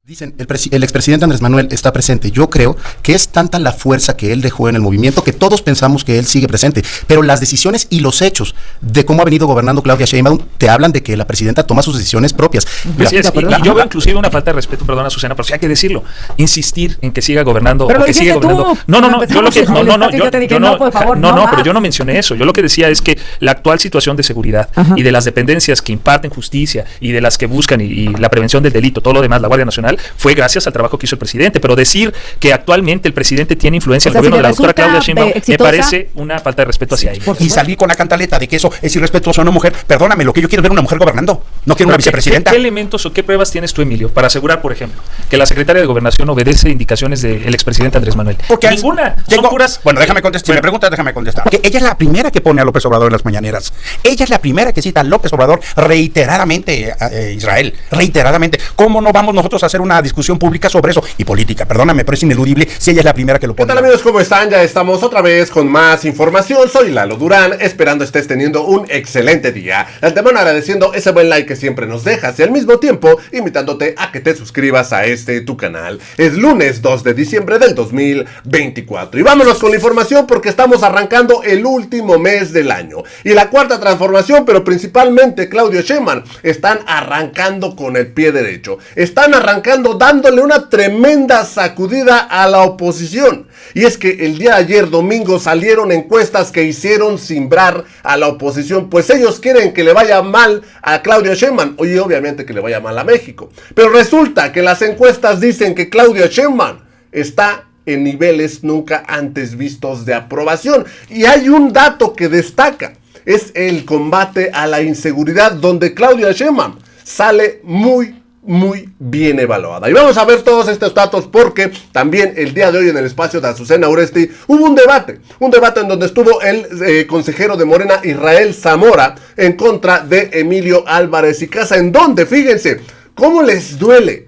Dicen, el expresidente Andrés Manuel está presente. Yo creo que es tanta la fuerza que él dejó en el movimiento que todos pensamos que él sigue presente. Pero las decisiones y los hechos de cómo ha venido gobernando Claudia Sheinbaum te hablan de que la presidenta toma sus decisiones propias. Así es, y yo veo inclusive una falta de respeto, perdona Susana, pero sí hay que decirlo, insistir en que siga gobernando pero o que siga gobernando. Pero yo no mencioné eso. Yo lo que decía es que la actual situación de seguridad y de las dependencias que imparten justicia y de las que buscan y la prevención del delito, todo lo demás, la Guardia Nacional, fue gracias al trabajo que hizo el presidente, pero decir que actualmente el presidente tiene influencia en el gobierno de la doctora Claudia Sheinbaum me parece una falta de respeto hacia ella. Y salí con la cantaleta de que eso es irrespetuoso a una mujer. Perdóname, lo que yo quiero es ver una mujer gobernando, no quiero una vicepresidenta. ¿Qué elementos o qué pruebas tienes tú, Emilio, para asegurar, por ejemplo, que la secretaria de Gobernación obedece indicaciones del expresidente Andrés Manuel? Porque ninguna, son puras... Bueno, déjame contestar, si me preguntas, déjame contestar. Porque ella es la primera que pone a López Obrador en las mañaneras. Ella es la primera que cita a López Obrador reiteradamente a Israel, reiteradamente. ¿Cómo no vamos nosotros a hacer una discusión pública sobre eso? Y política, perdóname, pero es ineludible si ella es la primera que lo pone. ¿Qué tal, amigos? ¿Cómo están? Ya estamos otra vez con más información. Soy Lalo Durán, esperando estés teniendo un excelente día. De antemano agradeciendo ese buen like que siempre nos dejas y al mismo tiempo invitándote a que te suscribas a tu canal. Es lunes 2 de diciembre del 2024 y vámonos con la información porque estamos arrancando el último mes del año y la cuarta transformación, pero principalmente Claudio Sheinbaum, están arrancando con el pie derecho. Están arrancando dándole una tremenda sacudida a la oposición. Y es que el día de ayer, domingo, salieron encuestas que hicieron cimbrar a la oposición, pues ellos quieren que le vaya mal a Claudia Sheinbaum, y obviamente que le vaya mal a México. Pero resulta que las encuestas dicen que Claudia Sheinbaum está en niveles nunca antes vistos de aprobación. Y hay un dato que destaca, es el combate a la inseguridad, donde Claudia Sheinbaum sale muy bien evaluada. Y vamos a ver todos estos datos porque también el día de hoy en el espacio de Azucena Oresti hubo un debate en donde estuvo el consejero de Morena, Israel Zamora, en contra de Emilio Álvarez y Casa, en donde, fíjense, cómo les duele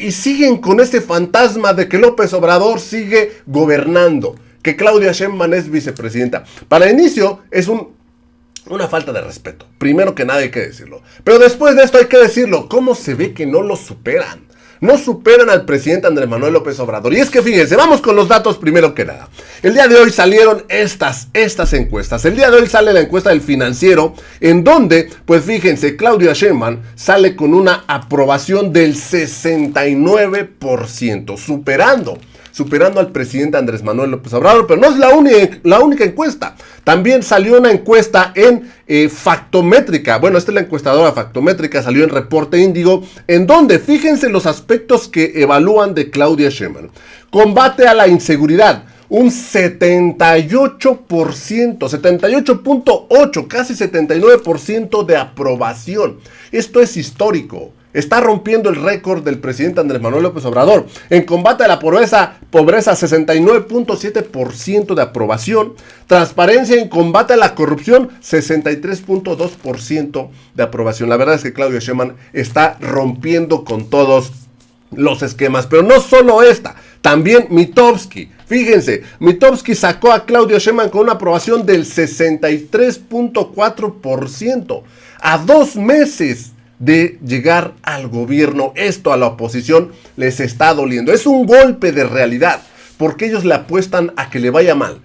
y siguen con este fantasma de que López Obrador sigue gobernando, que Claudia Sheinbaum es vicepresidenta. Para el inicio es una falta de respeto, primero que nada hay que decirlo. Pero después de esto hay que decirlo, ¿cómo se ve que no lo superan? No superan al presidente Andrés Manuel López Obrador. Y es que fíjense, vamos con los datos primero que nada. El día de hoy salieron estas encuestas. El día de hoy sale la encuesta del Financiero, en donde, pues fíjense, Claudia Sheinbaum sale con una aprobación del 69%, superando al presidente Andrés Manuel López Obrador, pero no es la única encuesta. También salió una encuesta en Factométrica. Bueno, esta es la encuestadora Factométrica, salió en Reporte Índigo, en donde fíjense los aspectos que evalúan de Claudia Sheinbaum. Combate a la inseguridad, un 78.8, casi 79% de aprobación. Esto es histórico. Está rompiendo el récord del presidente Andrés Manuel López Obrador. En combate a la pobreza 69.7% de aprobación. Transparencia en combate a la corrupción, 63.2% de aprobación. La verdad es que Claudia Sheinbaum está rompiendo con todos los esquemas. Pero no solo esta, también Mitofsky. Fíjense, Mitofsky sacó a Claudia Sheinbaum con una aprobación del 63.4%. A 2 meses de llegar al gobierno, esto a la oposición les está doliendo. Es un golpe de realidad, porque ellos le apuestan a que le vaya mal.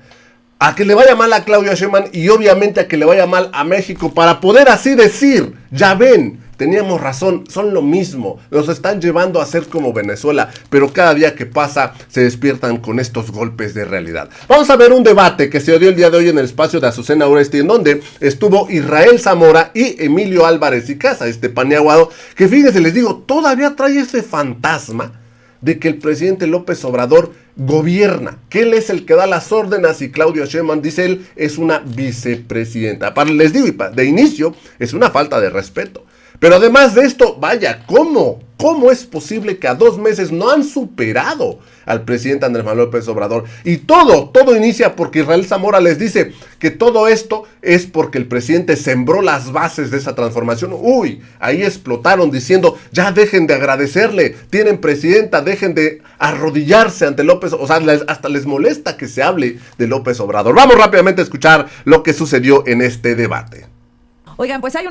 A que le vaya mal a Claudia Sheinbaum y obviamente a que le vaya mal a México, para poder así decir, ya ven, teníamos razón, son lo mismo, nos están llevando a ser como Venezuela, pero cada día que pasa se despiertan con estos golpes de realidad. Vamos a ver un debate que se dio el día de hoy en el espacio de Azucena Oresti, en donde estuvo Israel Zamora y Emilio Álvarez y Casa, este paneaguado, que fíjense, les digo, todavía trae ese fantasma de que el presidente López Obrador gobierna, que él es el que da las órdenes y Claudia Sheinbaum, dice él, es una vicepresidenta. Les digo, de inicio, es una falta de respeto. Pero además de esto, vaya, ¿cómo es posible que a 2 meses no han superado al presidente Andrés Manuel López Obrador? Y todo inicia porque Israel Zamora les dice que todo esto es porque el presidente sembró las bases de esa transformación. Uy, ahí explotaron diciendo, ya dejen de agradecerle, tienen presidenta, dejen de arrodillarse ante López, o sea, hasta les molesta que se hable de López Obrador. Vamos rápidamente a escuchar lo que sucedió en este debate. Oigan, pues hay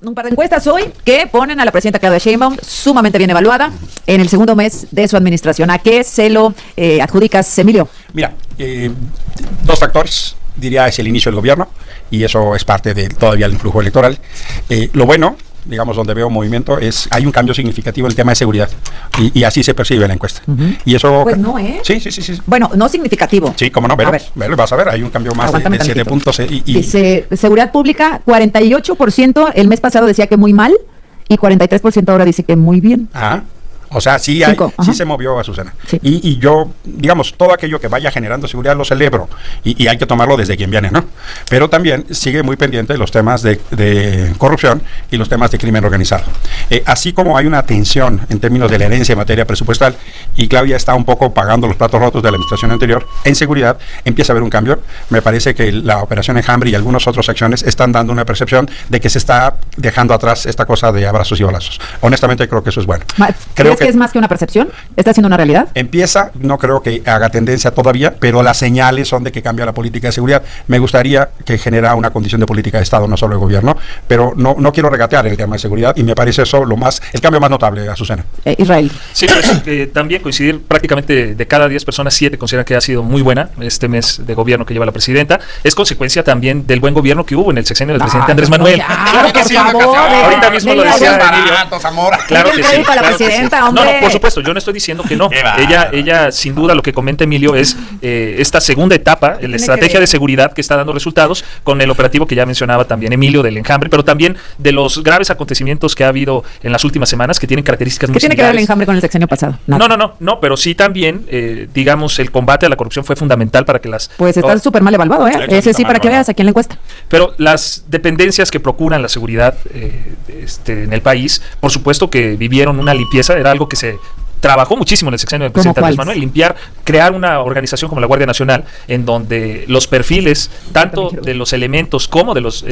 un par de encuestas hoy que ponen a la presidenta Claudia Sheinbaum sumamente bien evaluada en el segundo mes de su administración. ¿A qué se lo adjudicas, Emilio? Mira, dos factores, diría, es el inicio del gobierno, y eso es parte de todavía el influjo electoral. Lo bueno, digamos, donde veo movimiento, hay un cambio significativo en el tema de seguridad, y así se percibe en la encuesta. Y eso... Pues no, ¿eh? Sí. Bueno, no significativo. Sí, cómo no, vas a ver, hay un cambio más de 7 puntos. Dice, seguridad pública, 48% el mes pasado decía que muy mal, y 43% ahora dice que muy bien. O sea, sí se movió, Azucena. Sí. Y yo, digamos, todo aquello que vaya generando seguridad lo celebro. Y hay que tomarlo desde quien viene, ¿no? Pero también sigue muy pendiente los temas de corrupción y los temas de crimen organizado. Así como hay una tensión en términos de la herencia en materia presupuestal, y Claudia está un poco pagando los platos rotos de la administración anterior, en seguridad empieza a haber un cambio. Me parece que la operación Enjambre y algunas otras acciones están dando una percepción de que se está dejando atrás esta cosa de abrazos y balazos. Honestamente creo que eso es bueno. ¿Crees que es más que una percepción? ¿Está siendo una realidad? Empieza, no creo que haga tendencia todavía, pero las señales son de que cambia la política de seguridad. Me gustaría que genera una condición de política de Estado, no solo de gobierno, pero no quiero regatear el tema de seguridad, y me parece eso el cambio más notable, Azucena. Israel. Sí, pues, también coincidir, prácticamente de cada 10 personas, 7 consideran que ha sido muy buena este mes de gobierno que lleva la presidenta. Es consecuencia también del buen gobierno que hubo en el sexenio del presidente Andrés Manuel. Claro que sí, ahorita mismo lo decía Emilio. Claro que sí. La presidenta, no, por supuesto, yo no estoy diciendo que no. Ella sin duda, lo que comenta Emilio es esta segunda etapa, la estrategia de seguridad que está dando resultados con el operativo que ya mencionaba también Emilio del Enjambre, pero también de los graves acontecimientos que ha habido en las últimas semanas que tienen características muy similares. ¿Qué tiene que ver el Enjambre con el sexenio pasado? No, pero sí también, digamos, el combate a la corrupción fue fundamental para que las... Pues está súper mal evaluado, ¿eh? Ese sí, para que veas aquí en la encuesta. Pero las dependencias que procuran la seguridad en el país, por supuesto que vivieron una limpieza, era algo que se trabajó muchísimo en el sexenio del presidente Andrés Manuel, crear una organización como la Guardia Nacional, en donde los perfiles, tanto de los elementos como de los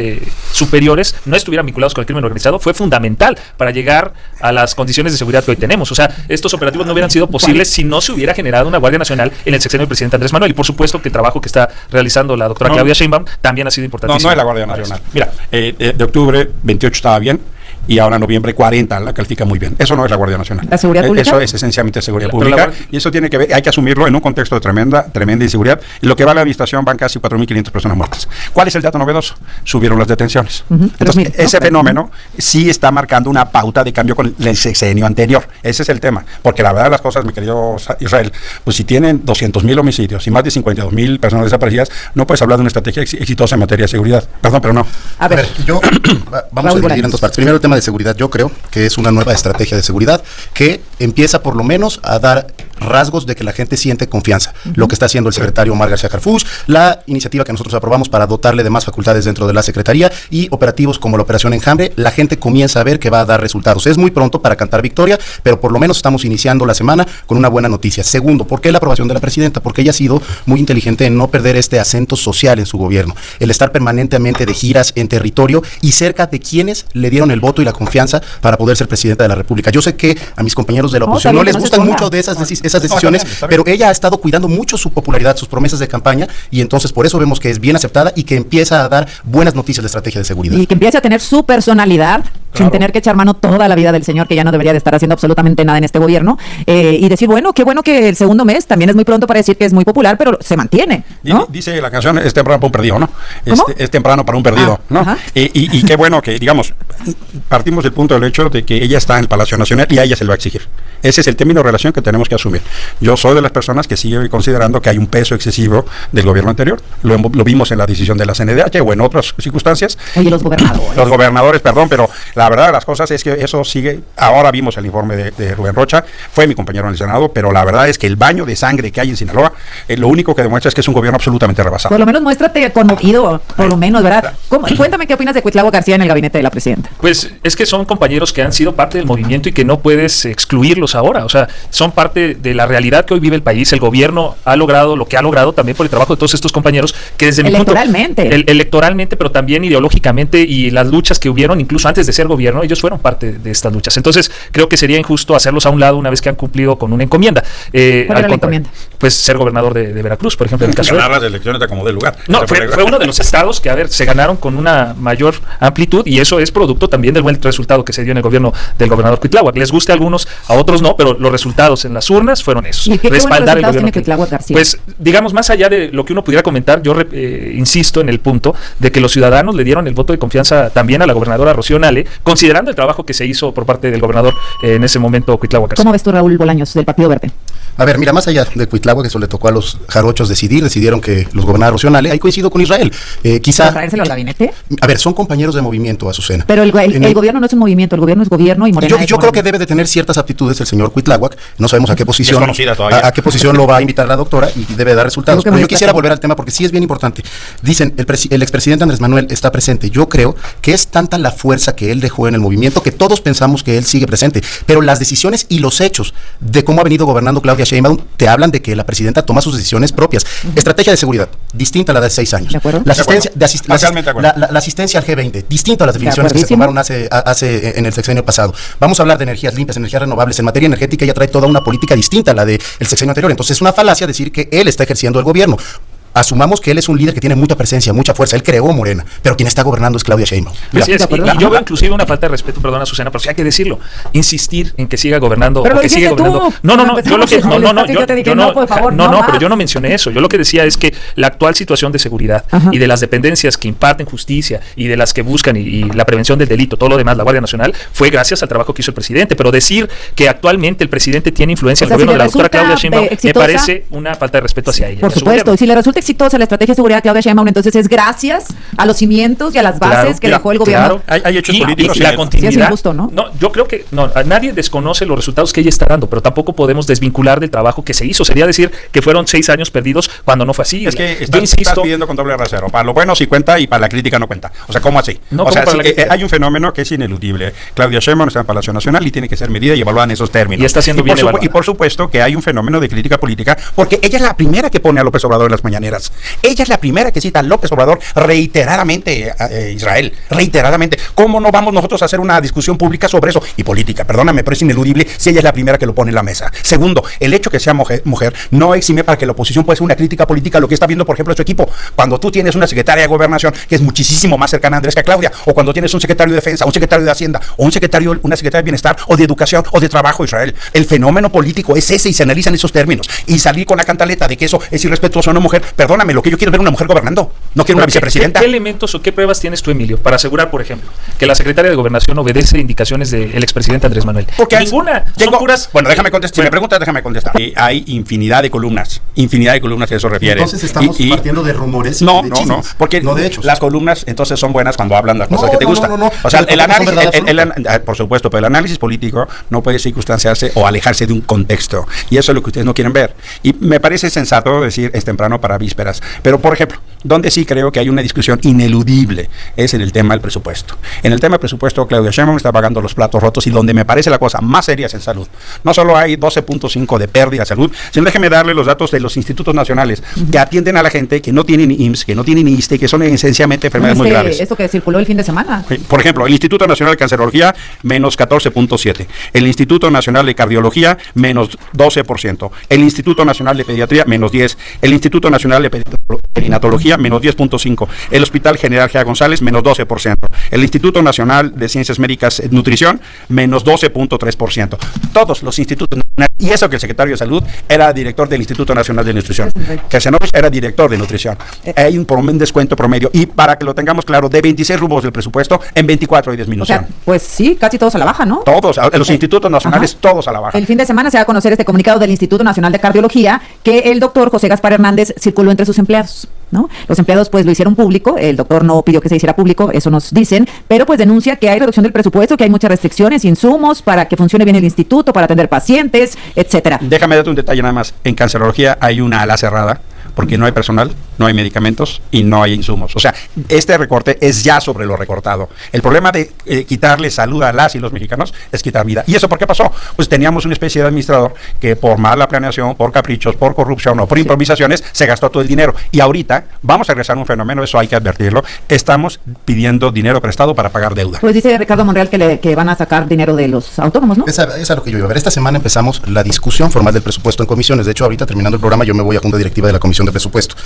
superiores, no estuvieran vinculados con el crimen organizado, fue fundamental para llegar a las condiciones de seguridad que hoy tenemos. O sea, estos operativos no hubieran sido posibles si no se hubiera generado una Guardia Nacional en el sexenio del presidente Andrés Manuel. Y por supuesto que el trabajo que está realizando la doctora Claudia Sheinbaum también ha sido importantísimo. No es la Guardia Nacional. Mira, de octubre 28 estaba bien, y ahora noviembre 40 la califica muy bien. Eso no es la Guardia Nacional. ¿La seguridad pública? Eso es esencialmente seguridad pública, y eso tiene que ver, hay que asumirlo en un contexto de tremenda inseguridad, y lo que va a la administración van casi 4.500 personas muertas. ¿Cuál es el dato novedoso? Subieron las detenciones. Entonces, ese fenómeno sí está marcando una pauta de cambio con el sexenio anterior. Ese es el tema, porque la verdad de las cosas, mi querido Israel, pues si tienen 200.000 homicidios y más de 52.000 personas desaparecidas, no puedes hablar de una estrategia exitosa en materia de seguridad. Perdón, pero no. A ver, vamos a dividir en dos partes. Primero, el tema de seguridad. Yo creo que es una nueva estrategia de seguridad que empieza por lo menos a dar rasgos de que la gente siente confianza. Lo que está haciendo el secretario Omar García Harfuch, la iniciativa que nosotros aprobamos para dotarle de más facultades dentro de la Secretaría, y operativos como la Operación Enjambre, la gente comienza a ver que va a dar resultados. Es muy pronto para cantar victoria, pero por lo menos estamos iniciando la semana con una buena noticia. Segundo, ¿por qué la aprobación de la presidenta? Porque ella ha sido muy inteligente en no perder este acento social en su gobierno, el estar permanentemente de giras en territorio y cerca de quienes le dieron el voto y la confianza para poder ser presidenta de la República. Yo sé que a mis compañeros de la oposición no les gustan mucho de esas decisiones, pero ella ha estado cuidando mucho su popularidad, sus promesas de campaña, y entonces por eso vemos que es bien aceptada y que empieza a dar buenas noticias de estrategia de seguridad. Y que empiece a tener su personalidad, sin tener que echar mano toda la vida del señor, que ya no debería de estar haciendo absolutamente nada en este gobierno, y decir, bueno, qué bueno que el segundo mes, también es muy pronto para decir que es muy popular, pero se mantiene, ¿no? Dice la canción, es temprano para un perdido, ¿no? Es temprano para un perdido, ¿no? Ajá. Y qué bueno que, digamos, partimos del punto del hecho de que ella está en el Palacio Nacional y a ella se le va a exigir. Ese es el término de relación que tenemos que asumir. Yo soy de las personas que sigue considerando que hay un peso excesivo del gobierno anterior. Lo vimos en la decisión de la CNDH o en otras circunstancias. Oye, los gobernadores. Los gobernadores, perdón, pero la verdad de las cosas es que eso sigue. Ahora vimos el informe de Rubén Rocha, fue mi compañero en el Senado, pero la verdad es que el baño de sangre que hay en Sinaloa, lo único que demuestra es que es un gobierno absolutamente rebasado. Por lo menos muéstrate conmovido, por lo menos, ¿verdad? Cuéntame qué opinas de Cuitlavo García en el gabinete de la presidenta. Pues es que son compañeros que han sido parte del movimiento y que no puedes excluirlos ahora. O sea, son parte de la realidad que hoy vive el país. El gobierno ha logrado lo que ha logrado también por el trabajo de todos estos compañeros que desde mi punto... Electoralmente. Electoralmente, pero también ideológicamente, y las luchas que hubieron incluso antes de ser gobierno, ellos fueron parte de estas luchas. Entonces, creo que sería injusto hacerlos a un lado una vez que han cumplido con una encomienda. ¿Cuál era la encomienda? Pues ser gobernador de Veracruz, por ejemplo, en el caso ganar las elecciones de como del lugar. No, fue uno de los estados que, a ver, se ganaron con una mayor amplitud y eso es producto también del buen resultado que se dio en el gobierno del gobernador Cuitláhuac. Les guste a algunos, a otros no, pero los resultados en las urnas fueron esos. ¿Y qué Respaldar el buenos resultados gobierno tiene Cuitláhuac García? Pues, digamos, más allá de lo que uno pudiera comentar, yo insisto en el punto de que los ciudadanos le dieron el voto de confianza también a la gobernadora Rocío Nale, considerando el trabajo que se hizo por parte del gobernador en ese momento Cuitláhuac García. ¿Cómo ves tú, Raúl Bolaños, del Partido Verde? A ver, mira, más allá de Cuitláhuac, eso le tocó a los jarochos decidieron que los gobernara Rocío Nale, ahí coincido con Israel. ¿Para traérselo al gabinete? A ver, son compañeros de movimiento, Azucena. Pero el gobierno no es un movimiento, el gobierno es gobierno y Morena Yo creo que debe de tener ciertas aptitudes el señor Cuitláhuac, no sabemos a qué posición a qué posición lo va a invitar la doctora y debe dar resultados. Pero yo quisiera volver al tema porque sí es bien importante. Dicen, el expresidente Andrés Manuel está presente. Yo creo que es tanta la fuerza que él dejó en el movimiento que todos pensamos que él sigue presente, pero las decisiones y los hechos de cómo ha venido gobernando Claudia Sheinbaum te hablan de que la presidenta toma sus decisiones propias. Estrategia de seguridad, distinta a la de 6 años. ¿De acuerdo? La asistencia al G20, distinta a las definiciones que se tomaron hace en el sexenio pasado. Vamos a hablar de energías limpias, energías renovables. En materia energética ella trae toda una política distinta a la del sexenio anterior. Entonces es una falacia decir que él está ejerciendo el gobierno. Asumamos que él es un líder que tiene mucha presencia, mucha fuerza. Él creó Morena, pero quien está gobernando es Claudia Sheinbaum. Así es, y yo veo inclusive una falta de respeto, perdona Susana, pero sí hay que decirlo, insistir en que siga gobernando pero o que siga gobernando. Pero yo no mencioné eso. Yo lo que decía es que la actual situación de seguridad y de las dependencias que imparten justicia y de las que buscan y la prevención del delito, todo lo demás, la Guardia Nacional, fue gracias al trabajo que hizo el presidente. Pero decir que actualmente el presidente tiene influencia en el gobierno de la doctora Claudia Sheinbaum me parece una falta de respeto hacia ella. Por supuesto, y si le resulta exitosa la estrategia de seguridad de Claudia Sheinbaum, entonces es gracias a los cimientos y a las bases que dejó el gobierno. Hay hechos políticos y la continuidad. Sí, es injusto, ¿no? No, yo creo que nadie desconoce los resultados que ella está dando, pero tampoco podemos desvincular del trabajo que se hizo. Sería decir que fueron 6 años perdidos cuando no fue así. Es que estás pidiendo con doble rasero. Para lo bueno sí cuenta y para la crítica no cuenta. O sea, ¿cómo así? No, o sea, hay un fenómeno que es ineludible. Claudia Sheinbaum está en Palacio Nacional y tiene que ser medida y evaluada en esos términos. Y está siendo bien evaluada. Y por supuesto que hay un fenómeno de crítica política porque ella es la primera que pone a López Obrador en las mañaneras. Ella es la primera que cita a López Obrador reiteradamente, Israel, reiteradamente. ¿Cómo no vamos nosotros a hacer una discusión pública sobre eso? Y política, perdóname, pero es ineludible si ella es la primera que lo pone en la mesa. Segundo, el hecho que sea mujer no exime para que la oposición pueda hacer una crítica política a lo que está viendo, por ejemplo, su equipo. Cuando tú tienes una secretaria de Gobernación que es muchísimo más cercana a Andrés que a Claudia, o cuando tienes un secretario de Defensa, un secretario de Hacienda, o una secretaria de Bienestar, o de Educación, o de Trabajo, Israel. El fenómeno político es ese y se analiza en esos términos. Y salir con la cantaleta de que eso es irrespetuoso a una mujer, perdóname, lo que yo quiero es ver una mujer gobernando. No quiero una vicepresidenta. ¿Qué elementos o qué pruebas tienes tú, Emilio, para asegurar, por ejemplo, que la secretaria de Gobernación obedece indicaciones del expresidente Andrés Manuel? Porque ninguna. Son puras. Bueno, déjame contestar. Si me preguntas, déjame contestar. Hay infinidad de columnas que eso refiere. Entonces estamos partiendo de rumores. No, de chismes, no, porque no de hechos. Las columnas entonces son buenas cuando hablan las cosas que te gustan. No. O sea, el análisis, por supuesto, pero el análisis político no puede circunstanciarse o alejarse de un contexto. Y eso es lo que ustedes no quieren ver. Y me parece sensato decir es temprano para vísperas. Pero, por ejemplo, donde sí creo que hay una discusión ineludible es en el tema del presupuesto. En el tema del presupuesto, Claudia Sheinbaum está pagando los platos rotos y donde me parece la cosa más seria es en salud. No solo hay 12.5 de pérdida de salud, sino déjeme darle los datos de los institutos nacionales que atienden a la gente que no tiene ni IMSS, que no tiene ni ISSSTE, que son esencialmente enfermedades muy graves. Esto que circuló el fin de semana. Por ejemplo, el Instituto Nacional de Cancerología, menos 14.7. El Instituto Nacional de Cardiología, menos 12%. El Instituto Nacional de Pediatría, menos 10. El Instituto Nacional de Perinatología, menos 10.5. El Hospital General G. González, menos 12%. El Instituto Nacional de Ciencias Médicas Nutrición, menos 12.3%. Todos los institutos, y eso que el secretario de Salud era director del Instituto Nacional de Nutrición, que Casanova era director de Nutrición. Hay un descuento promedio, y para que lo tengamos claro, de 26 rubros del presupuesto, en 24 hay disminución. O sea, pues sí, casi todos a la baja, ¿no? Todos, los institutos nacionales, todos a la baja. El fin de semana se va a conocer este comunicado del Instituto Nacional de Cardiología que el doctor José Gaspar Hernández circuló entre sus empleados, ¿no? Los empleados pues lo hicieron público, el doctor no pidió que se hiciera público, eso nos dicen, pero pues denuncia que hay reducción del presupuesto, que hay muchas restricciones, insumos para que funcione bien el instituto, para atender pacientes, etcétera. Déjame darte un detalle nada más. En cancerología hay una ala cerrada, porque no hay personal, no hay medicamentos y no hay insumos. O sea, este recorte es ya sobre lo recortado. El problema de quitarle salud a las y los mexicanos es quitar vida. ¿Y eso por qué pasó? Pues teníamos una especie de administrador que por mala planeación, por caprichos, por corrupción o por improvisaciones se gastó todo el dinero. Y ahorita vamos a regresar a un fenómeno, eso hay que advertirlo, estamos pidiendo dinero prestado para pagar deuda. Pues dice Ricardo Monreal que van a sacar dinero de los autónomos, ¿no? Es a lo que yo iba a ver. Esta semana empezamos la discusión formal del presupuesto en comisiones. De hecho, ahorita terminando el programa yo me voy a junta directiva de la Comisión de Presupuesto.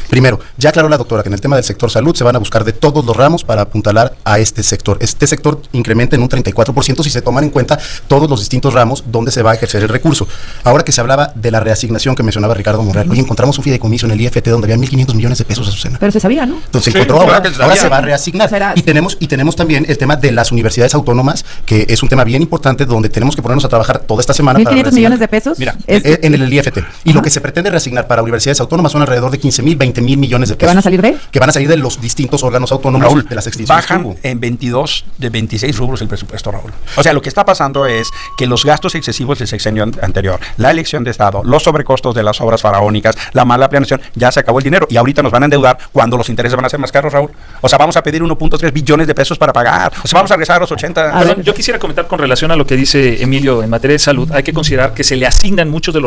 Primero, ya aclaró la doctora que en el tema del sector salud se van a buscar de todos los ramos para apuntalar a este sector. Este sector incrementa en un 34% si se toman en cuenta todos los distintos ramos donde se va a ejercer el recurso. Ahora que se hablaba de la reasignación que mencionaba Ricardo Monreal, hoy encontramos un fideicomiso en el IFT donde había 1.500 millones de pesos, Azucena. Pero se sabía, ¿no? Entonces Sí, encontró claro que se ahora sabía. se va a reasignar. Y tenemos también el tema de las universidades autónomas, que es un tema bien importante donde tenemos que ponernos a trabajar toda esta semana. 1.500 millones de pesos. Mira, En el IFT. Y lo que se pretende reasignar para universidades autónomas son alrededor de 15,000, 20,000 millones de pesos. ¿Que van a salir de? Que van a salir de los distintos órganos autónomos Raúl, de las extinciones. que bajan hubo. en 22 de 26 rubros el presupuesto, Raúl. O sea, lo que está pasando es que los gastos excesivos del sexenio anterior, la elección de Estado, los sobrecostos de las obras faraónicas, la mala planeación, ya se acabó el dinero y ahorita nos van a endeudar cuando los intereses van a ser más caros, Raúl. O sea, vamos a pedir 1.3 billones de pesos para pagar. O sea, vamos a regresar a los 80. A ver. Perdón, yo quisiera comentar con relación a lo que dice Emilio en materia de salud. Hay que considerar que se le asignan muchos de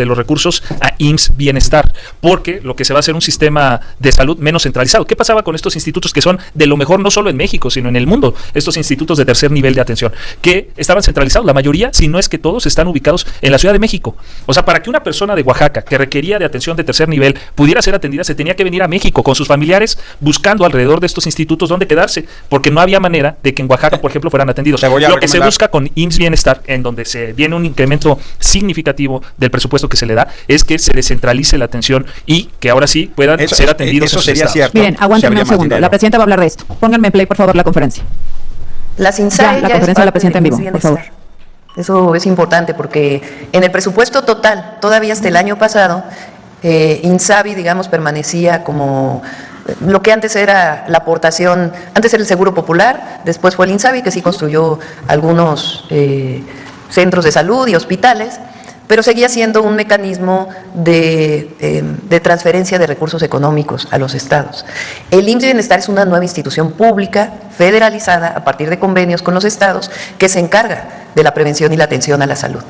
los recursos a IMSS Bienestar, porque lo que se va a hacer un sistema de salud menos centralizado. ¿Qué pasaba con estos institutos que son de lo mejor no solo en México, sino en el mundo? Estos institutos de tercer nivel de atención, que estaban centralizados. La mayoría, si no es que todos, están ubicados en la Ciudad de México. O sea, para que una persona de Oaxaca que requería de atención de tercer nivel pudiera ser atendida, se tenía que venir a México con sus familiares buscando alrededor de estos institutos dónde quedarse, porque no había manera de que en Oaxaca, por ejemplo, fueran atendidos. Te voy a Lo que se recomendar. busca con IMSS Bienestar, en donde se viene un incremento significativo del presupuesto que se le da, es que se descentralice la atención y que ahora sí puedan ser atendidos. Eso en sus sería estados. cierto. Miren, Se aguántenme habría un más segundo. dinero. La presidenta va a hablar de esto. Pónganme en play, por favor, la conferencia. La CINSAE Ya, la ya es conferencia de la parte presidenta en vivo, IMSS por favor. Bienestar. Eso es importante porque en el presupuesto total, todavía hasta el año pasado, INSABI, digamos, permanecía como lo que antes era la aportación, antes era el Seguro Popular, después fue el INSABI que sí construyó algunos centros de salud y hospitales, pero seguía siendo un mecanismo de transferencia de recursos económicos a los estados. El IMSS Bienestar es una nueva institución pública, federalizada, a partir de convenios con los estados, que se encarga de la prevención y la atención a la salud.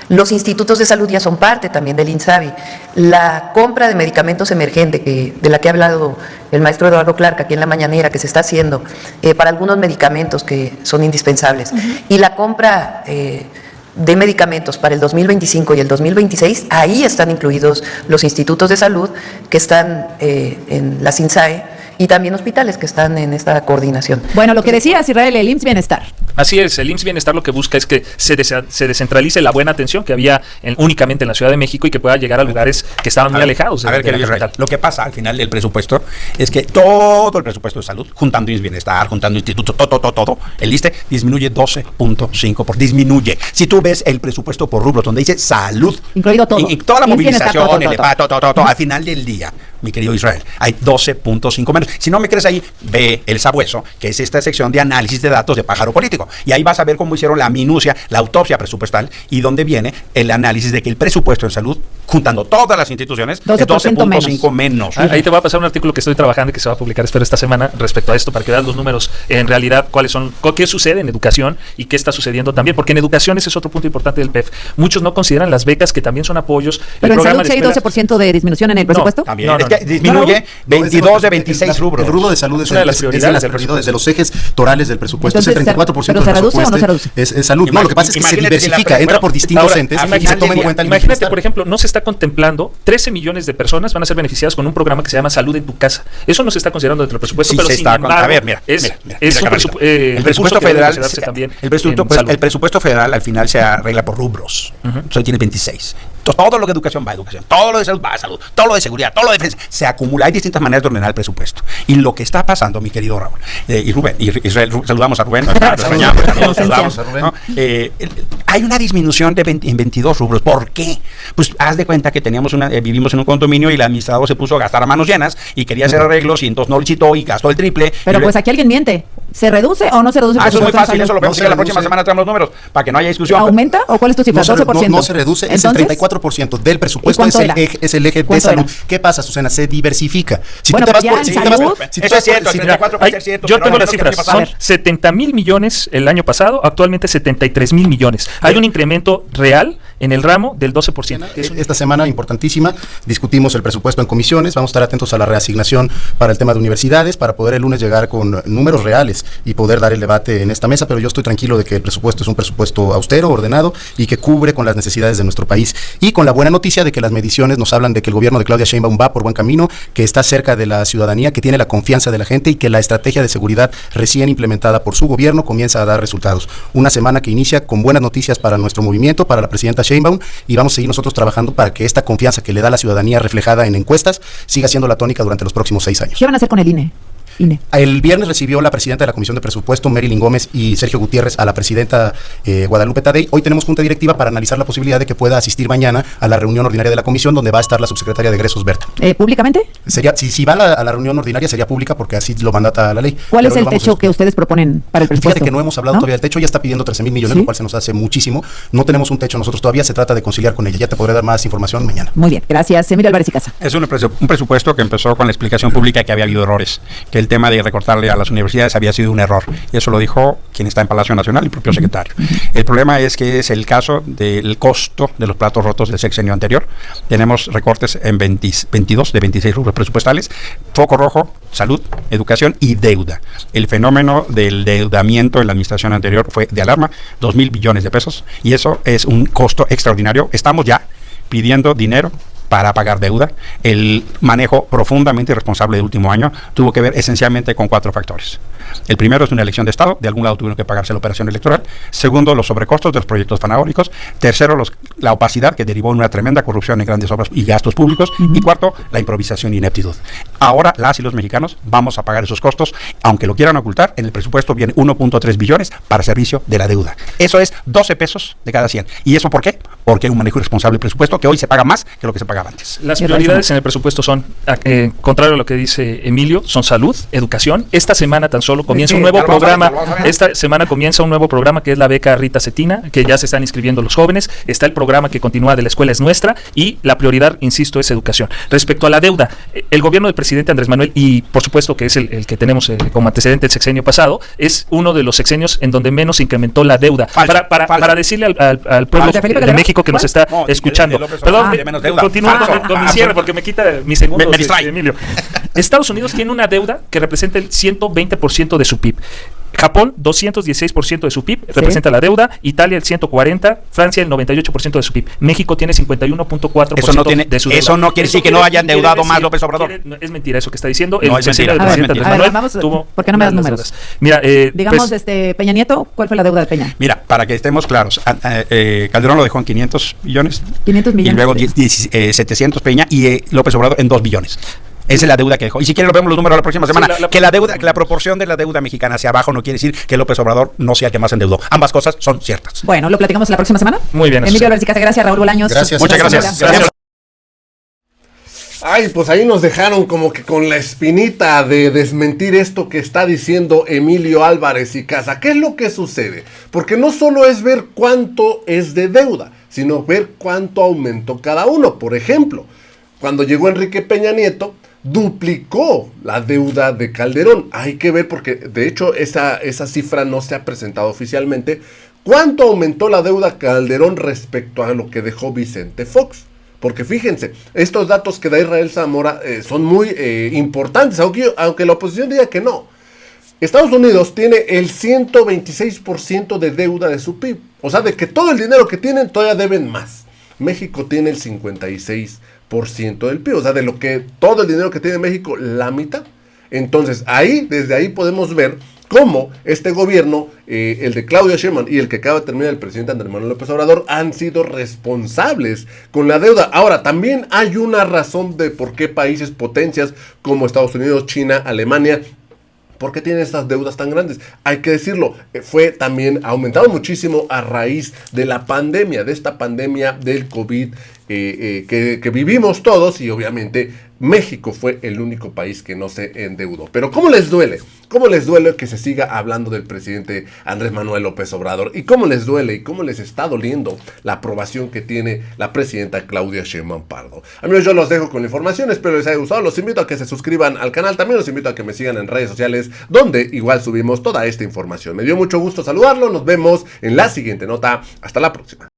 Los institutos de salud ya son parte también del INSABI. La compra de medicamentos emergentes, de la que ha hablado el maestro Eduardo Clark aquí en la mañanera, que se está haciendo para algunos medicamentos que son indispensables, y la compra de medicamentos para el 2025 y el 2026, ahí están incluidos los institutos de salud que están en la CINSAE y también hospitales que están en esta coordinación. Bueno, lo que decías, Israel, el IMSS Bienestar. Así es, el IMSS Bienestar lo que busca es que se descentralice la buena atención que había únicamente en la Ciudad de México y que pueda llegar a lugares que estaban muy alejados. A ver, de la querido Israel, capital. lo que pasa al final del presupuesto es que todo el presupuesto de salud, juntando IMSS Bienestar, juntando institutos, todo, el ISSSTE disminuye 12.5%. Disminuye. Si tú ves el presupuesto por rubros, donde dice salud, Incluido todo. y toda la IMSS Bienestar, movilización, todo. el EPA, todo, al final del día, mi querido Israel, hay 12.5 menos. Si no me crees ahí, ve el sabueso, que es esta sección de análisis de datos de pájaro político. Y ahí vas a ver cómo hicieron la minucia, la autopsia presupuestal, y donde viene el análisis de que el presupuesto en salud, juntando todas las instituciones, 12% es 12.5 menos. Ahí te voy a pasar un artículo que estoy trabajando y que se va a publicar, espero, esta semana respecto a esto, para que veas los números en realidad, qué sucede en educación y qué está sucediendo también, porque en educación ese es otro punto importante del PEF. Muchos no consideran las becas, que también son apoyos. Pero El en programa salud sí hay de escuelas- 12% de disminución en el presupuesto. También. No, no, es que no. disminuye No, 22 de 26 rubros. El rubro de salud es una de las es prioridades del prioridades de los ejes torales del presupuesto. Entonces, es el 34% ¿pero se del reduce o no presupuesto. se reduce? Es salud. No, lo que pasa es que se Imagínate si la diversifica, entra bueno, por distintos ahora, entes a y se final toma del en día, cuenta el Imagínate, bienestar. por ejemplo, no se está contemplando 13 millones de personas van a ser beneficiadas con un programa que se llama Salud en tu Casa. Eso no se está considerando dentro del presupuesto, Sí, pero se sin está embargo, a ver, mira, es mira, un Carmelita. El presupuesto recurso que debe federal, considerarse también el presupuesto, en pues, salud. el presupuesto federal al final se arregla por rubros. Entonces tiene 26. Entonces, todo lo de educación va a educación, todo lo de salud va a salud, todo lo de seguridad, todo lo de defensa, se acumula. Hay distintas maneras de ordenar el presupuesto. Y lo que está pasando, mi querido Raúl, y Rubén, y Israel, saludamos a Rubén, saludamos a Rubén, ¿no? Hay una disminución de en 22 rubros. ¿Por qué? Pues haz de cuenta que teníamos vivimos en un condominio y el administrador se puso a gastar a manos llenas y quería hacer arreglos y entonces no licitó y gastó el triple. Pero Y pues aquí alguien miente. ¿Se reduce o no se reduce el eso es muy presupuesto en fácil, salud? eso lo vemos No que se la próxima reduce. semana traemos los números para que no haya discusión. ¿Aumenta o cuál es tu cifra? No se, 12%. no se reduce, es el Entonces, 34% del ¿y presupuesto, cuánto es era? el eje de ¿Cuánto salud. era? ¿Qué pasa, Susana? se diversifica. Si Bueno, tú te vas pero ya por... en si tú te vas- salud- si tú Eso es cierto, si- 34 puede Ay, ser cierto. yo pero tengo no las creo que cifras, vaya a son pasar. 70,000 millones el año pasado, actualmente 73,000 millones. Hay un incremento real en el ramo del 12%. que es un- Esta semana importantísima, discutimos el presupuesto en comisiones, vamos a estar atentos a la reasignación para el tema de universidades, para poder el lunes llegar con números reales y poder dar el debate en esta mesa, pero yo estoy tranquilo de que el presupuesto es un presupuesto austero, ordenado y que cubre con las necesidades de nuestro país. Y con la buena noticia de que las mediciones nos hablan de que el gobierno de Claudia Sheinbaum va por buen camino, que está cerca de la ciudadanía, que tiene la confianza de la gente y que la estrategia de seguridad recién implementada por su gobierno comienza a dar resultados. Una semana que inicia con buenas noticias para nuestro movimiento, para la presidenta Sheinbaum, y vamos a seguir nosotros trabajando para que esta confianza que le da la ciudadanía reflejada en encuestas siga siendo la tónica durante los próximos 6 años. ¿Qué van a hacer con el INE? El viernes recibió la presidenta de la Comisión de Presupuesto, Marilyn Gómez, y Sergio Gutiérrez a la presidenta Guadalupe Tadei. Hoy tenemos junta directiva para analizar la posibilidad de que pueda asistir mañana a la reunión ordinaria de la comisión, donde va a estar la subsecretaria de Egresos, Berta. ¿Públicamente? Sería, si va a la reunión ordinaria sería pública porque así lo mandata la ley. ¿Cuál Pero es el lo vamos a techo que ustedes proponen para el presupuesto? Fíjate que no hemos hablado todavía del techo, ya está pidiendo 13,000 millones, ¿Sí? lo cual se nos hace muchísimo. No tenemos un techo nosotros todavía, se trata de conciliar con ella. Ya te podré dar más información mañana. Muy bien, gracias. Emilio Álvarez y Casa. Es un presupuesto que empezó con la explicación pública que había habido errores, que el tema de recortarle a las universidades había sido un error. Y eso lo dijo quien está en Palacio Nacional, el propio secretario. El problema es que es el caso del costo de los platos rotos del sexenio anterior. Tenemos recortes en 22 de 26 rubros presupuestales, foco rojo, salud, educación y deuda. El fenómeno del endeudamiento en la administración anterior fue de alarma, 2,000 billones de pesos, y eso es un costo extraordinario. Estamos ya pidiendo dinero para pagar deuda. El manejo profundamente irresponsable del último año tuvo que ver esencialmente con 4 factores. El primero es una elección de Estado, de algún lado tuvieron que pagarse la operación electoral. Segundo, los sobrecostos de los proyectos faraónicos. Tercero, la opacidad que derivó en una tremenda corrupción en grandes obras y gastos públicos. Y cuarto, la improvisación y ineptitud. Ahora las y los mexicanos vamos a pagar esos costos, aunque lo quieran ocultar. En el presupuesto viene 1.3 billones para servicio de la deuda. Eso es 12 pesos de cada 100. ¿Y eso por qué? Porque hay un manejo irresponsable del presupuesto que hoy se paga más que lo que se pagaba antes. Las prioridades en el presupuesto son, contrario a lo que dice Emilio, son salud, educación. Esta semana tan solo comienza un nuevo programa. Esta semana comienza un nuevo programa que es la beca Rita Cetina, que ya se están inscribiendo los jóvenes. Está el programa que continúa de La Escuela es Nuestra, y la prioridad, insisto, es educación. Respecto a la deuda, el gobierno del presidente Andrés Manuel, y por supuesto que es el que tenemos como antecedente el sexenio pasado, es uno de los sexenios en donde menos incrementó la deuda. Para decirle al pueblo de México que nos está escuchando. Perdón, continúo con mi cierre porque me quita mis segundos, Me distrae. Emilio. Estados Unidos tiene una deuda que representa el 120% de su PIB. Japón, 216% de su PIB, representa la deuda. Italia, el 140%. Francia, el 98% de su PIB. México tiene 51.4% Eso no tiene, de su deuda. eso no quiere decir que no haya endeudado más López Obrador. Es mentira eso que está diciendo. No, El es presidente mentira. del presidente A ver, Andrés Manuel vamos, tuvo ¿por qué no me das las números? deudas. Mira, Digamos, pues, Peña Nieto, ¿cuál fue la deuda de Peña? Mira, para que estemos claros, Calderón lo dejó en 500 millones. 500 millones. Y luego 700 Peña y López Obrador en 2 billones. Esa es la deuda que dejó. Y si quieren lo vemos los números la próxima semana. Sí, que la proporción de la deuda mexicana hacia abajo no quiere decir que López Obrador no sea el que más endeudó. Ambas cosas son ciertas. Bueno, lo platicamos la próxima semana. Muy bien. Emilio Álvarez y Casa, gracias. Raúl Bolaños. Gracias. Muchas gracias. Gracias. Ay, pues ahí nos dejaron como que con la espinita de desmentir esto que está diciendo Emilio Álvarez y Casa. ¿Qué es lo que sucede? Porque no solo es ver cuánto es de deuda, sino ver cuánto aumentó cada uno. Por ejemplo, cuando llegó Enrique Peña Nieto, duplicó la deuda de Calderón. Hay que ver porque de hecho esa cifra no se ha presentado oficialmente. ¿Cuánto aumentó la deuda Calderón respecto a lo que dejó Vicente Fox? Porque fíjense, estos datos que da Israel Zamora son muy importantes, aunque la oposición diga que no. Estados Unidos tiene el 126% de deuda de su PIB. O sea, de que todo el dinero que tienen todavía deben más. México tiene el 56% del PIB. O sea, de lo que todo el dinero que tiene México, la mitad. Entonces, desde ahí podemos ver cómo este gobierno, el de Claudia Sheinbaum y el que acaba de terminar el presidente Andrés Manuel López Obrador, han sido responsables con la deuda. Ahora, también hay una razón de por qué países potencias como Estados Unidos, China, Alemania, ¿por qué tienen estas deudas tan grandes? Hay que decirlo, fue también aumentado muchísimo a raíz de la pandemia, de esta pandemia del COVID que vivimos todos y obviamente México fue el único país que no se endeudó. Pero ¿cómo les duele? ¿Cómo les duele que se siga hablando del presidente Andrés Manuel López Obrador? ¿Y cómo les duele y cómo les está doliendo la aprobación que tiene la presidenta Claudia Sheinbaum Pardo? Amigos, yo los dejo con la información, espero les haya gustado. Los invito a que se suscriban al canal, también los invito a que me sigan en redes sociales, donde igual subimos toda esta información. Me dio mucho gusto saludarlo, nos vemos en la siguiente nota. Hasta la próxima.